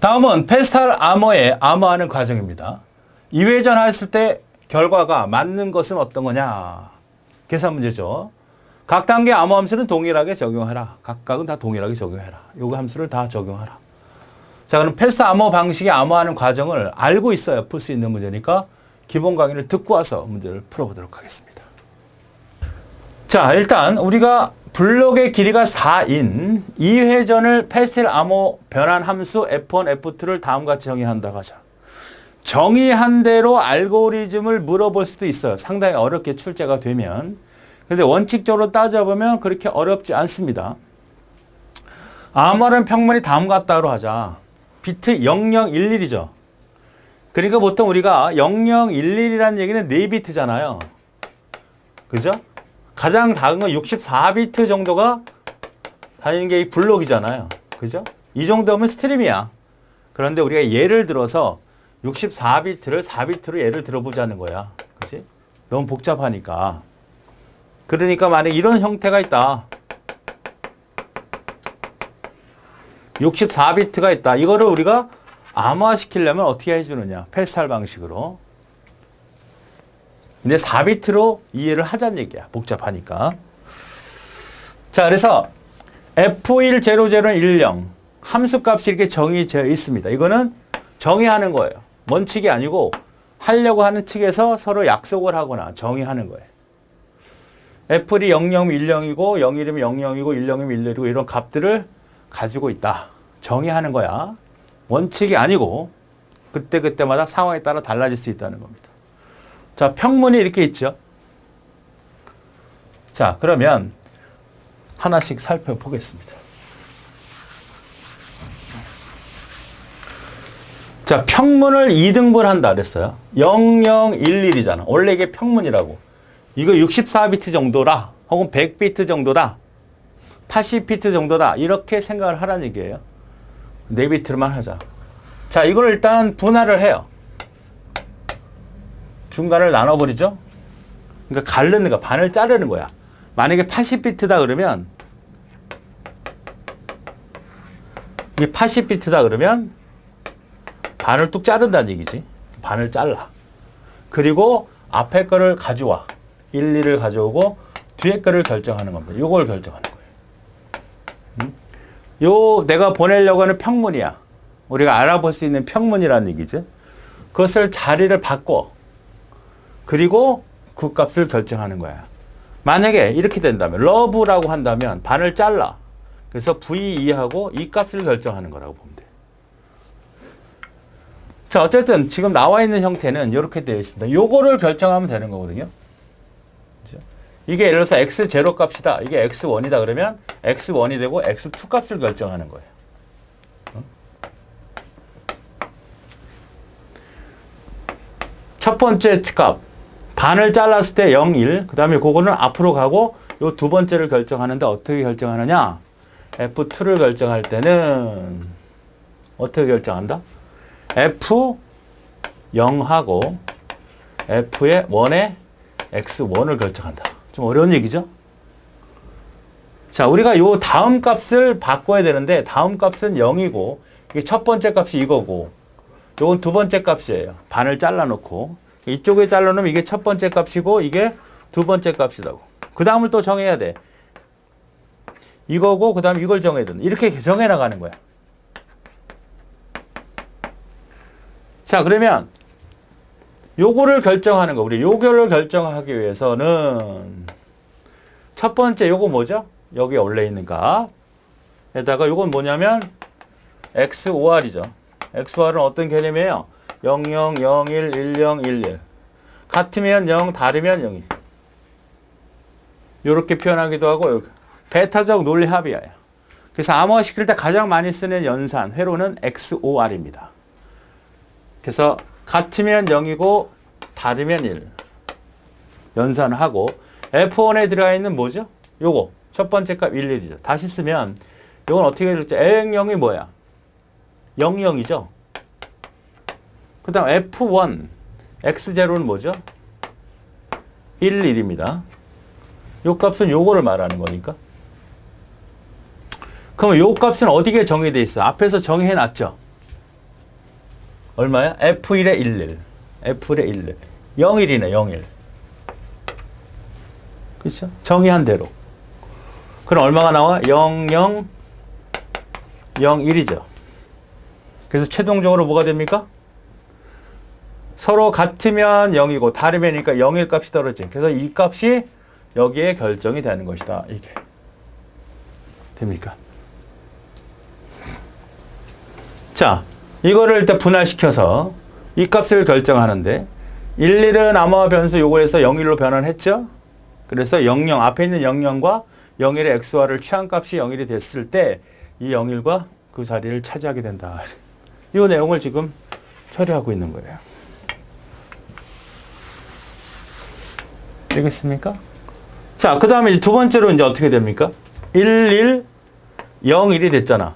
다음은 페스탈 아머의 암호하는 과정입니다. 2회전 했을 때 결과가 맞는 것은 어떤 거냐? 계산 문제죠. 각 단계 암호 함수는 동일하게 적용하라. 각각은 다 동일하게 적용해라. 요거 함수를 다 적용하라. 자, 그럼 페스탈 암호 방식의 암호하는 과정을 알고 있어야 풀 수 있는 문제니까 기본 강의를 듣고 와서 문제를 풀어보도록 하겠습니다. 자, 일단 우리가 블록의 길이가 4인 2회전을 페스텔 암호 변환 함수 F1, F2를 다음과 같이 정의한다고 하자. 정의한 대로 알고리즘을 물어볼 수도 있어요. 상당히 어렵게 출제가 되면. 근데 원칙적으로 따져보면 그렇게 어렵지 않습니다. 암호는 평면이 다음과 같다로 하자. 비트 0011이죠. 그러니까 보통 우리가 0011이라는 얘기는 4비트잖아요. 그죠? 가장 작은 건 64비트 정도가 다니는 게 이 블록이잖아요. 그죠? 이 정도면 스트림이야. 그런데 우리가 예를 들어서 64비트를 4비트로 예를 들어보자는 거야. 그치? 너무 복잡하니까. 그러니까 만약에 이런 형태가 있다. 64비트가 있다. 이거를 우리가 암호화시키려면 어떻게 해주느냐. 페스탈 방식으로. 근데 4비트로 이해를 하자는 얘기야. 복잡하니까. 자, 그래서 F10010 함수값이 이렇게 정의되어 있습니다. 이거는 정의하는 거예요. 원칙이 아니고 하려고 하는 측에서 서로 약속을 하거나 정의하는 거예요. F1이 00이면 10이고 01이면 00이고 10이면 11이고 이런 값들을 가지고 있다. 정의하는 거야. 원칙이 아니고 그때그때마다 상황에 따라 달라질 수 있다는 겁니다. 자, 평문이 이렇게 있죠. 자, 그러면 하나씩 살펴보겠습니다. 자, 평문을 2등분한다 그랬어요. 0011이잖아. 원래 이게 평문이라고. 이거 64비트 정도라, 혹은 100비트 정도다, 80비트 정도다, 이렇게 생각을 하라는 얘기예요. 4비트로만 하자. 자, 이걸 일단 분할을 해요. 중간을 나눠버리죠. 그러니까 가르는 거, 반을 자르는 거야. 만약에 80비트다 그러면, 이게 80비트다 그러면 반을 뚝 자른다는 얘기지. 반을 잘라. 그리고 앞에 거를 가져와. 1, 2를 가져오고 뒤에 거를 결정하는 겁니다. 요걸 결정하는 거예요. 요 내가 보내려고 하는 평문이야. 우리가 알아볼 수 있는 평문이라는 얘기죠. 그것을 자리를 바꿔. 그리고 그 값을 결정하는 거야. 만약에 이렇게 된다면 러브라고 한다면 반을 잘라. 그래서 V2하고 이 값을 결정하는 거라고 보면 돼. 자, 어쨌든 지금 나와 있는 형태는 이렇게 되어 있습니다. 요거를 결정하면 되는 거거든요. 그렇죠? 이게 예를 들어서 x0 값이다. 이게 x1이다 그러면 x1이 되고 x2 값을 결정하는 거예요. 첫 번째 값 반을 잘랐을 때 0, 1, 그 다음에 그거는 앞으로 가고 요 두 번째를 결정하는데 어떻게 결정하느냐? F2를 결정할 때는 어떻게 결정한다? F0하고 F의 1에 X1을 결정한다. 좀 어려운 얘기죠? 자, 우리가 요 다음 값을 바꿔야 되는데 다음 값은 0이고 이게 첫 번째 값이 이거고 요건 두 번째 값이에요. 반을 잘라놓고 이쪽에 잘라놓으면 이게 첫 번째 값이고 이게 두 번째 값이라고. 그 다음을 또 정해야 돼. 이거고 그 다음에 이걸 정해야 된다. 이렇게 정해 나가는 거야. 자, 그러면 요거를 결정하는 거. 우리 요거를 결정하기 위해서는 첫 번째 요거 뭐죠? 여기에 올려 있는 값. 에다가 요건 뭐냐면 XOR이죠. XOR은 어떤 개념이에요? 00, 01, 10, 11. 같으면 0, 다르면 0이. 요렇게 표현하기도 하고 베타적 논리 합의야. 그래서 암호화 시킬 때 가장 많이 쓰는 연산, 회로는 XOR입니다. 그래서 같으면 0이고 다르면 1. 연산을 하고 F1에 들어가 있는 뭐죠? 요거 첫 번째 값 1, 1이죠. 다시 쓰면 요건 어떻게 될지 N0이 뭐야? 0, 0이죠. 그 다음 F1 X0는 뭐죠? 1, 1입니다. 요 값은 요거를 말하는 거니까. 그러면 요 값은 어디에 정의되어 있어? 앞에서 정의해 놨죠. 얼마야? F1에 11. F1에 11. 01이네, 01. 그렇죠? 정의한 대로. 그럼 얼마가 나와? 00, 01이죠. 그래서 최종적으로 뭐가 됩니까? 서로 같으면 0이고 다르면니까 0일 값이 떨어진. 그래서 이 값이 여기에 결정이 되는 것이다. 이게. 됩니까? 자, 이거를 일단 분할시켜서 이 값을 결정하는데 11은 암호화 변수 요거에서 01로 변환했죠? 그래서 00, 앞에 있는 00과 01의 x화를 취한 값이 01이 됐을 때 이 01과 그 자리를 차지하게 된다. 이 내용을 지금 처리하고 있는 거예요. 되겠습니까? 자, 그 다음에 두 번째로 이제 어떻게 됩니까? 11, 01이 됐잖아.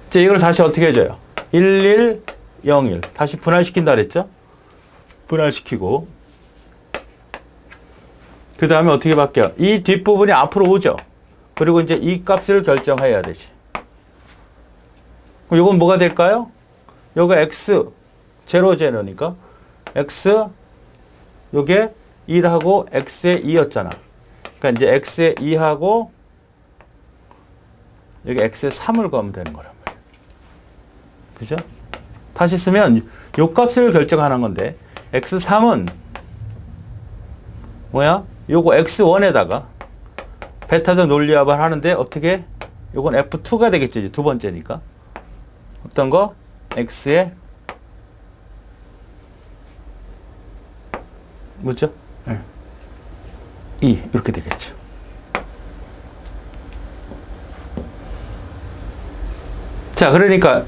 자, 이걸 다시 어떻게 해줘요? 11, 01. 다시 분할시킨다 그랬죠? 분할시키고. 그 다음에 어떻게 바뀌어요? 이 뒷부분이 앞으로 오죠? 그리고 이제 이 값을 결정해야 되지. 그럼 이건 뭐가 될까요? 요거 x, 제로니까 x, 요게 1하고 x의 2였잖아. 그러니까 이제 x의 2하고 여기 x의 3을 구하면 되는 거란 말이에요. 그죠? 다시 쓰면 요 값을 결정하는 건데 x3은 뭐야? 요거 x1에다가 베타적 논리합을 하는데 어떻게? 요건 f2가 되겠지. 두 번째니까. 어떤 거? x의 뭐죠? 2 이렇게 되겠죠. 자, 그러니까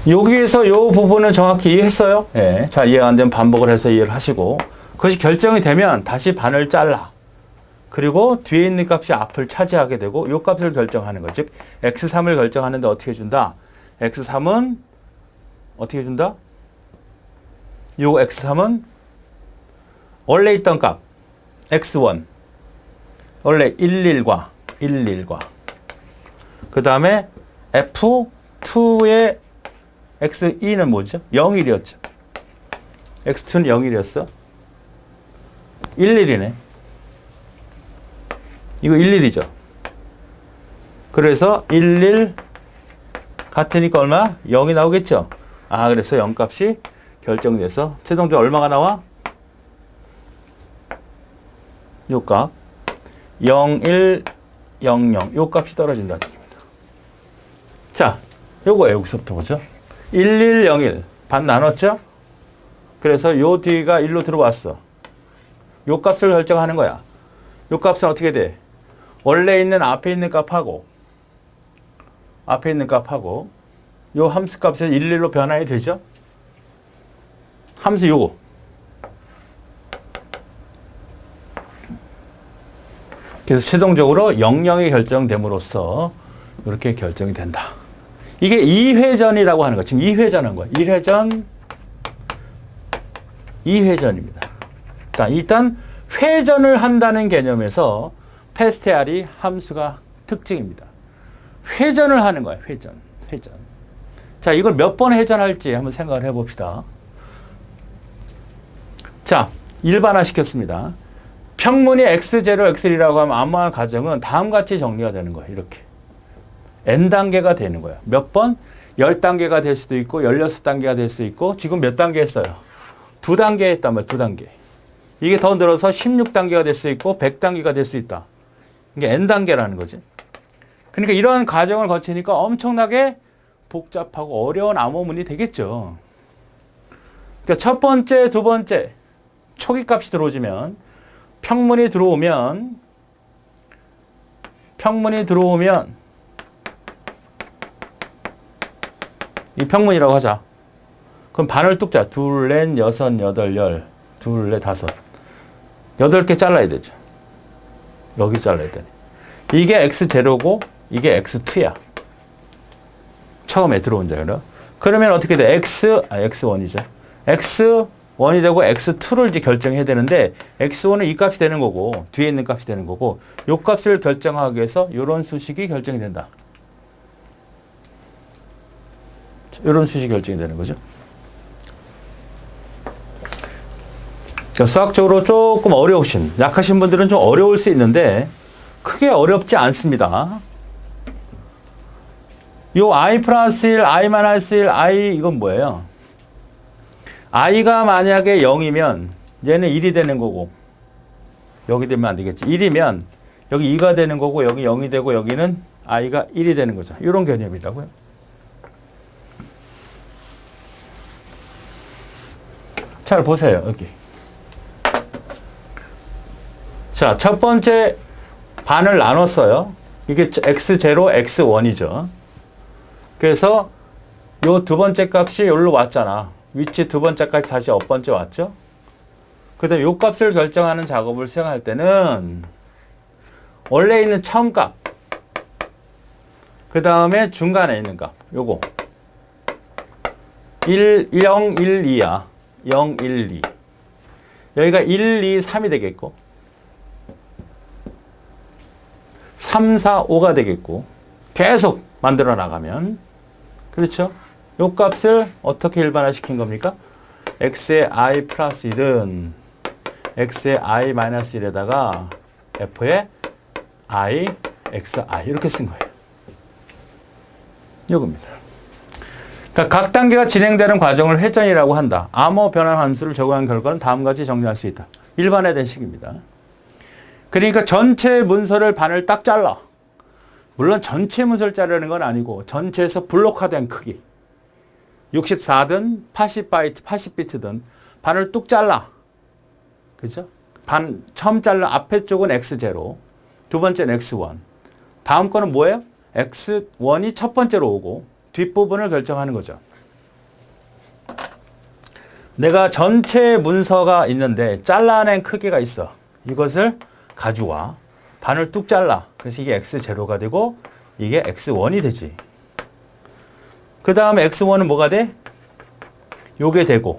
여기에서 이 부분은 정확히 이해했어요? 예. 자, 이해가 안 되면 반복을 해서 이해를 하시고 그것이 결정이 되면 다시 반을 잘라. 그리고 뒤에 있는 값이 앞을 차지하게 되고 이 값을 결정하는 거. 즉 x3을 결정하는데 어떻게 준다? x3은 어떻게 준다? 요 x3은 원래 있던 값 x1 원래 11과 그 다음에 f2의 x2는 뭐죠? 01이었죠. x2는 01이었어. 11이네. 이거 11이죠. 그래서 11 같으니까 얼마? 0이 나오겠죠. 아, 그래서 0 값이 결정돼서 최종적으로 얼마가 나와? 요 값 0100 요 값이 떨어진다는 얘기입니다. 자, 요거 여기서부터 보죠. 1101 반 나눴죠? 그래서 요 뒤가 1로 들어왔어. 요 값을 결정하는 거야. 요 값은 어떻게 돼? 원래 있는 앞에 있는 값하고 요 함수 값에서 11로 변환이 되죠? 함수 요거. 그래서 최종적으로 00이 결정됨으로써 이렇게 결정이 된다. 이게 2회전이라고 하는 거. 지금 2회전한 거야. 2회전입니다. 그러니까 일단 회전을 한다는 개념에서 패스테알이 함수가 특징입니다. 회전을 하는 거야. 회전. 자, 이걸 몇 번 회전할지 한번 생각을 해봅시다. 자, 일반화 시켰습니다. 평문이 x0, x1이라고 하면 암호화 가정은 다음같이 정리가 되는 거예요. 이렇게. n단계가 되는 거예요. 몇 번? 10단계가 될 수도 있고 16단계가 될 수도 있고 지금 몇 단계 했어요? 2단계 했단 말이에요. 2단계. 이게 더 늘어서 16단계가 될 수 있고 100단계가 될 수 있다. 이게 n단계라는 거지. 그러니까 이런 과정을 거치니까 엄청나게 복잡하고 어려운 암호문이 되겠죠. 그러니까 첫 번째, 두 번째 초기 값이 들어오면 평문이 들어오면 이 평문이라고 하자. 그럼 반을 뚝자. 둘, 넷, 여섯, 여덟, 열. 둘, 넷, 다섯. 8개 잘라야 되죠. 여기 잘라야 되네. 이게 x0고 이게 x2야. 처음에 들어온 자료로. 그러면 어떻게 돼? x1이죠. x1이 되고 x2를 이제 결정해야 되는데 x1은 이 값이 되는 거고 뒤에 있는 값이 되는 거고 요 값을 결정하기 위해서 이런 수식이 결정이 된다. 이런 수식이 결정이 되는 거죠. 그러니까 수학적으로 조금 어려우신, 약하신 분들은 좀 어려울 수 있는데 크게 어렵지 않습니다. 요 i 플러스 1, i 마이너스 1, i 이건 뭐예요? i가 만약에 0이면 얘는 1이 되는 거고, 여기 되면 안 되겠지. 1이면 여기 2가 되는 거고, 여기 0이 되고, 여기는 i가 1이 되는 거죠. 이런 개념이라고요. 잘 보세요, 여기. 자, 첫 번째 반을 나눴어요. 이게 x0, x1이죠. 그래서 요 두 번째 값이 여기로 왔잖아. 위치 두 번째까지 다시 업 번째 왔죠. 그 다음에 요 값을 결정하는 작업을 수행할 때는 원래 있는 처음 값, 그 다음에 중간에 있는 값, 요거 1, 0, 1, 2야. 0, 1, 2. 여기가 1, 2, 3이 되겠고 3, 4, 5가 되겠고 계속 만들어 나가면, 그렇죠? 요 값을 어떻게 일반화시킨 겁니까? x의 i 플러스 1은 x의 i 마이너스 1에다가 f의 i, xi 이렇게 쓴 거예요. 요겁니다. 그러니까 각 단계가 진행되는 과정을 회전이라고 한다. 암호 변환 함수를 적용한 결과는 다음과 같이 정리할 수 있다. 일반화된 식입니다. 그러니까 전체 문서를 반을 딱 잘라. 물론 전체 문서를 자르는 건 아니고 전체에서 블록화된 크기 64든 80바이트, 80비트든 반을 뚝 잘라. 그죠? 반 처음 잘라 앞에 쪽은 x0, 두 번째는 x1. 다음 거는 뭐예요? x1이 첫 번째로 오고 뒷부분을 결정하는 거죠. 내가 전체 문서가 있는데 잘라낸 크기가 있어. 이것을 가져와. 반을 뚝 잘라. 그래서 이게 x0가 되고 이게 x1이 되지. 그 다음에 x1은 뭐가 돼? 요게 되고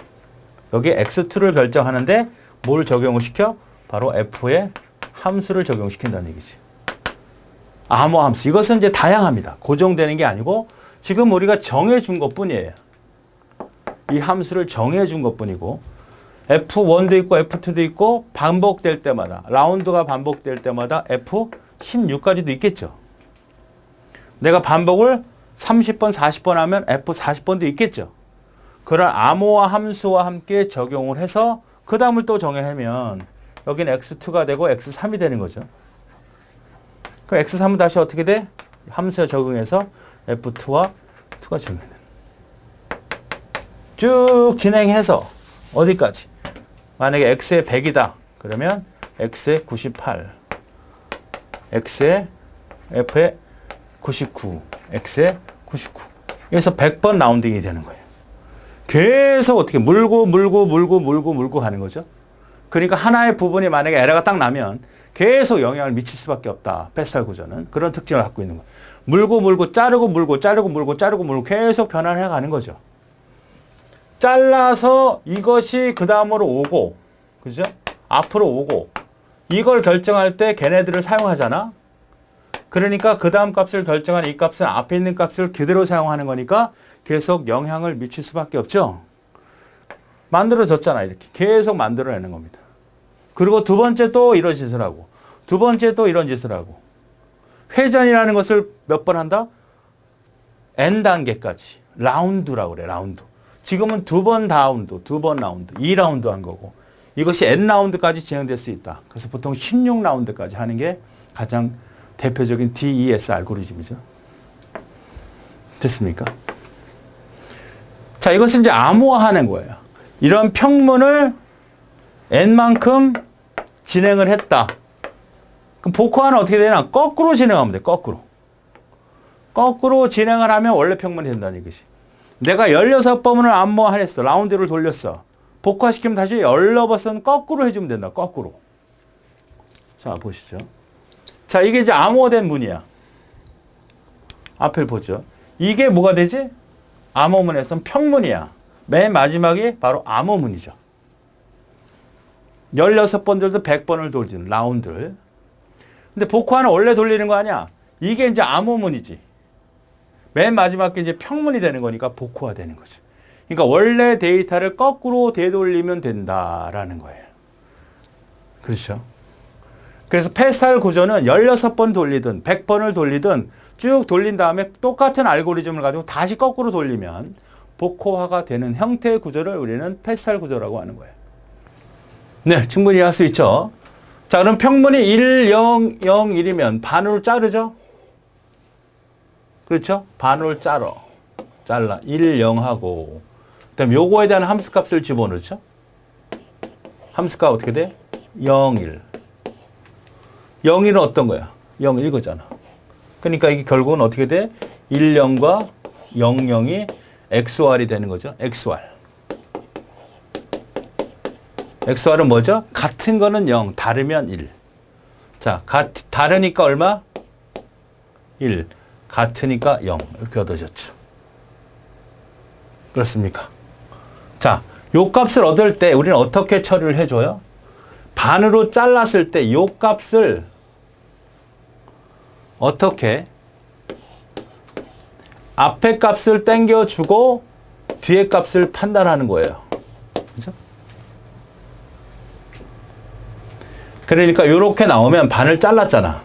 여기에 x2를 결정하는데 뭘 적용을 시켜? 바로 f의 함수를 적용시킨다는 얘기지. 암호 함수. 이것은 이제 다양합니다. 고정되는 게 아니고 지금 우리가 정해준 것 뿐이에요. 이 함수를 정해준 것 뿐이고 F1도 있고 F2도 있고 반복될 때마다 라운드가 반복될 때마다 F16까지도 있겠죠. 내가 반복을 30번, 40번 하면 F40번도 있겠죠. 그런 암호화 함수와 함께 적용을 해서 그 다음을 또 정해하면 여기는 X2가 되고 X3이 되는 거죠. 그럼 X3은 다시 어떻게 돼? 함수에 적용해서 F2와 2가 적용되는. 쭉 진행해서 어디까지? 만약에 X의 100이다. 그러면 X의 98, X의 F의 99, X의 99. 여기서 100번 라운딩이 되는 거예요. 계속 어떻게 물고 가는 거죠. 그러니까 하나의 부분이 만약에 에러가 딱 나면 계속 영향을 미칠 수밖에 없다. 페스탈 구조는 그런 특징을 갖고 있는 거예요. 물고 자르고 계속 변환해 가는 거죠. 잘라서 이것이 그 다음으로 오고, 그죠? 앞으로 오고, 이걸 결정할 때 걔네들을 사용하잖아? 그러니까 그 다음 값을 결정한 이 값은 앞에 있는 값을 그대로 사용하는 거니까 계속 영향을 미칠 수밖에 없죠? 만들어졌잖아, 이렇게. 계속 만들어내는 겁니다. 그리고 두 번째 또 이런 짓을 하고, 두 번째 또 이런 짓을 하고. 회전이라는 것을 몇 번 한다? N단계까지. 라운드라고 그래, 라운드. 지금은 두 번 라운드, 2라운드 한 거고 이것이 N라운드까지 진행될 수 있다. 그래서 보통 16라운드까지 하는 게 가장 대표적인 DES 알고리즘이죠. 됐습니까? 자, 이것은 이제 암호화하는 거예요. 이런 평문을 N만큼 진행을 했다. 그럼 복호화는 어떻게 되냐? 거꾸로 진행하면 돼, 거꾸로. 거꾸로 진행을 하면 원래 평문이 된다는 얘기지. 내가 16번을 암호화했어. 라운드를 돌렸어. 복화시키면 다시 16번은 거꾸로 해주면 된다. 거꾸로. 자, 보시죠. 자, 이게 이제 암호화된 문이야. 앞을 보죠. 이게 뭐가 되지? 암호문에서는 평문이야. 맨 마지막이 바로 암호문이죠. 16번들도 100번을 돌리는 라운드를. 근데 복화는 원래 돌리는 거 아니야? 이게 이제 암호문이지. 맨 마지막 게 이제 평문이 되는 거니까 복호화 되는 거죠. 그러니까 원래 데이터를 거꾸로 되돌리면 된다라는 거예요. 그렇죠? 그래서 패스칼 구조는 16번 돌리든 100번을 돌리든 쭉 돌린 다음에 똑같은 알고리즘을 가지고 다시 거꾸로 돌리면 복호화가 되는 형태의 구조를 우리는 패스칼 구조라고 하는 거예요. 네, 충분히 할 수 있죠. 자, 그럼 평문이 1, 0, 0, 1이면 반으로 자르죠? 그렇죠? 반으로 잘라. 1, 0 하고. 그 다음에 요거에 대한 함수값을 집어넣죠? 함수값 어떻게 돼? 0, 1. 0, 1은 어떤 거야? 0, 1 거잖아. 그러니까 이게 결국은 어떻게 돼? 1, 0과 0, 0이 XR이 되는 거죠. XR. XR은 뭐죠? 같은 거는 0, 다르면 1. 자, 다르니까 얼마? 1. 같으니까 0. 이렇게 얻어졌죠. 그렇습니까? 자, 요 값을 얻을 때 우리는 어떻게 처리를 해줘요? 반으로 잘랐을 때 요 값을 어떻게 앞에 값을 땡겨주고 뒤에 값을 판단하는 거예요. 그죠? 그러니까 이렇게 나오면 반을 잘랐잖아.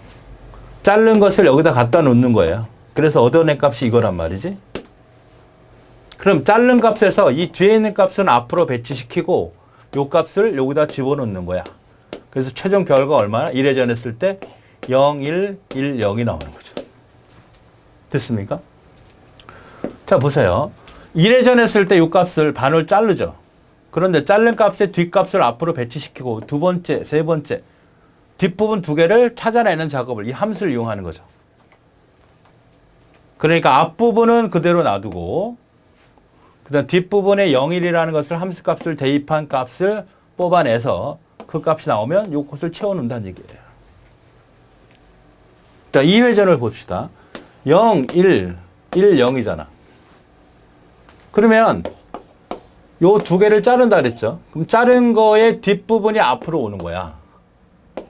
자른 것을 여기다 갖다 놓는 거예요. 그래서 얻어낸 값이 이거란 말이지. 그럼 자른 값에서 이 뒤에 있는 값은 앞으로 배치시키고 요 값을 여기다 집어넣는 거야. 그래서 최종 결과 얼마나? 1회전 했을 때 0, 1, 1, 0이 나오는 거죠. 됐습니까? 자, 보세요. 1회전 했을 때 요 값을 반을 자르죠. 그런데 자른 값의 뒷값을 앞으로 배치시키고 두 번째, 세 번째 뒷부분 두 개를 찾아내는 작업을 이 함수를 이용하는 거죠. 그러니까 앞부분은 그대로 놔두고 그다음 뒷부분에 0, 1이라는 것을 함수값을 대입한 값을 뽑아내서 그 값이 나오면 요 곳을 채워놓는다는 얘기예요. 자, 2회전을 봅시다. 0, 1, 1, 0이잖아. 그러면 요 두 개를 자른다 그랬죠. 그럼 자른 거의 뒷부분이 앞으로 오는 거야.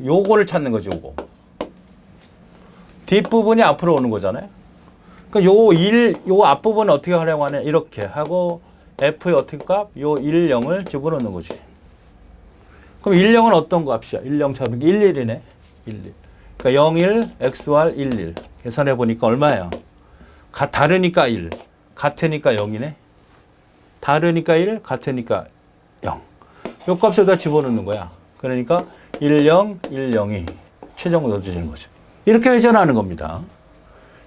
요거를 찾는 거지, 요거. 뒷부분이 앞으로 오는 거잖아요. 그러니까 요 앞부분은 어떻게 하려고 하냐. 이렇게 하고 F의 어떻게 값? 요 1, 0을 집어넣는 거지. 그럼 1, 0은 어떤 값이야? 1, 0 잡으면 1, 1이네. 1, 1. 그러니까 0, 1, XR 1, 1. 계산해 보니까 얼마예요? 다르니까 1. 같으니까 0이네. 다르니까 1, 같으니까 0. 요 값에다 집어넣는 거야. 그러니까 1, 0, 1, 0이 최종으로 얻어지는 거죠. 이렇게 회전하는 겁니다.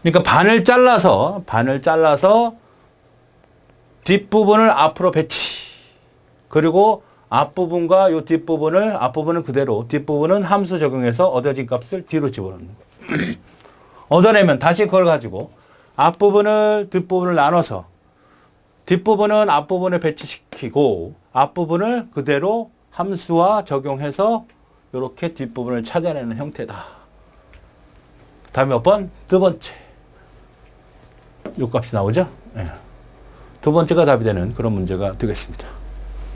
그러니까 반을 잘라서 뒷부분을 앞으로 배치. 그리고 앞부분과 요 앞부분은 그대로, 뒷부분은 함수 적용해서 얻어진 값을 뒤로 집어넣는 거예요. 얻어내면 다시 그걸 가지고 앞부분을 뒷부분을 나눠서 뒷부분은 앞부분에 배치시키고 앞부분을 그대로 함수와 적용해서 이렇게 뒷부분을 찾아내는 형태다. 다음에 몇 번? 두 번째. 요 값이 나오죠? 네. 두 번째가 답이 되는 그런 문제가 되겠습니다.